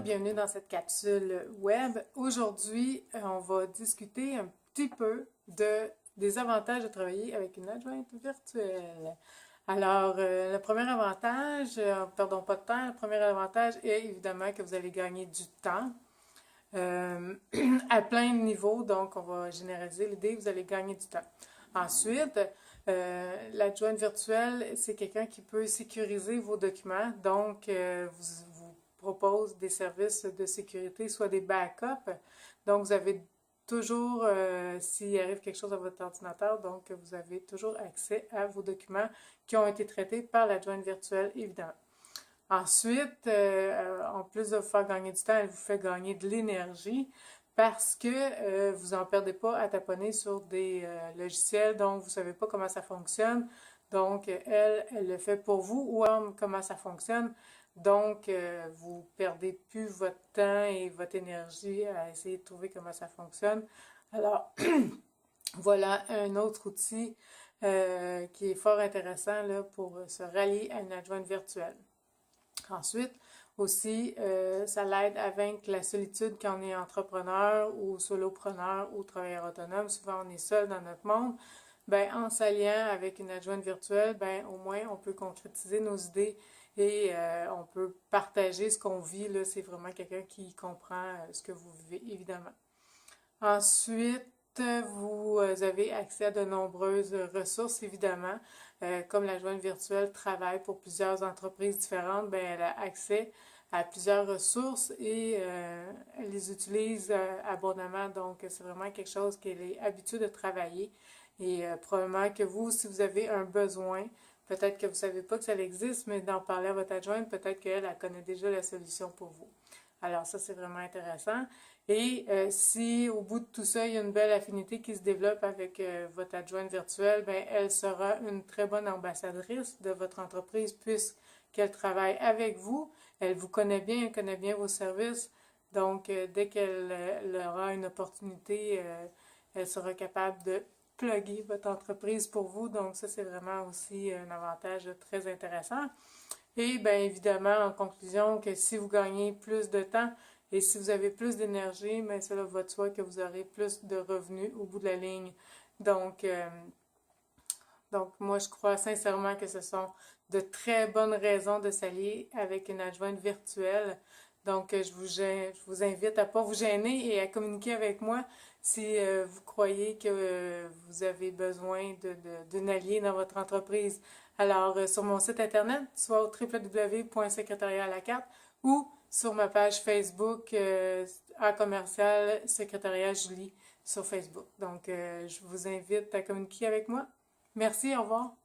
bienvenue dans cette capsule web. Aujourd'hui, on va discuter un petit peu des avantages de travailler avec une adjointe virtuelle. Alors, le premier avantage, perdons pas de temps, le premier avantage est évidemment que vous allez gagner du temps à plein de niveaux, donc on va généraliser l'idée, vous allez gagner du temps. Ensuite, l'adjointe virtuelle, c'est quelqu'un qui peut sécuriser vos documents, donc vous propose des services de sécurité, soit des backups. Donc, vous avez toujours, s'il arrive quelque chose à votre ordinateur, donc vous avez toujours accès à vos documents qui ont été traités par l'adjointe virtuelle, évidemment. Ensuite, en plus de vous faire gagner du temps, elle vous fait gagner de l'énergie parce que vous n'en perdez pas à taponner sur des logiciels dont vous ne savez pas comment ça fonctionne. Donc, elle le fait pour vous ou comment ça fonctionne. Donc, vous perdez plus votre temps et votre énergie à essayer de trouver comment ça fonctionne. Alors, voilà un autre outil qui est fort intéressant là, pour se rallier à une adjointe virtuelle. Ensuite, aussi, ça l'aide à vaincre la solitude quand on est entrepreneur ou solopreneur ou travailleur autonome. Souvent, on est seul dans notre monde. Ben, en s'alliant avec une adjointe virtuelle, ben, au moins, on peut concrétiser nos idées et on peut partager ce qu'on vit. Là, c'est vraiment quelqu'un qui comprend ce que vous vivez, évidemment. Ensuite, vous avez accès à de nombreuses ressources, évidemment. Comme l'adjointe virtuelle travaille pour plusieurs entreprises différentes, ben, elle a accès à plusieurs ressources et elle les utilise abondamment. Donc, c'est vraiment quelque chose qu'elle est habituée de travailler. Et probablement que vous, si vous avez un besoin, peut-être que vous ne savez pas que ça existe, mais d'en parler à votre adjointe, peut-être qu'elle elle connaît déjà la solution pour vous. Alors ça, c'est vraiment intéressant. Et si au bout de tout ça, il y a une belle affinité qui se développe avec votre adjointe virtuelle, ben elle sera une très bonne ambassadrice de votre entreprise puisqu'elle travaille avec vous. Elle vous connaît bien, elle connaît bien vos services. Donc, dès qu'elle aura une opportunité, elle sera capable de plugger votre entreprise pour vous. Donc, ça, c'est vraiment aussi un avantage très intéressant. Et bien évidemment, en conclusion, que si vous gagnez plus de temps et si vous avez plus d'énergie, bien cela va de soi que vous aurez plus de revenus au bout de la ligne. Donc, moi, je crois sincèrement que ce sont de très bonnes raisons de s'allier avec une adjointe virtuelle. Donc, je vous invite à ne pas vous gêner et à communiquer avec moi si vous croyez que vous avez besoin d'une alliée dans votre entreprise. Alors, sur mon site internet, soit au www.secrétariat-à-la-carte ou sur ma page Facebook à commercial secrétariat Julie sur Facebook. Donc, je vous invite à communiquer avec moi. Merci, au revoir.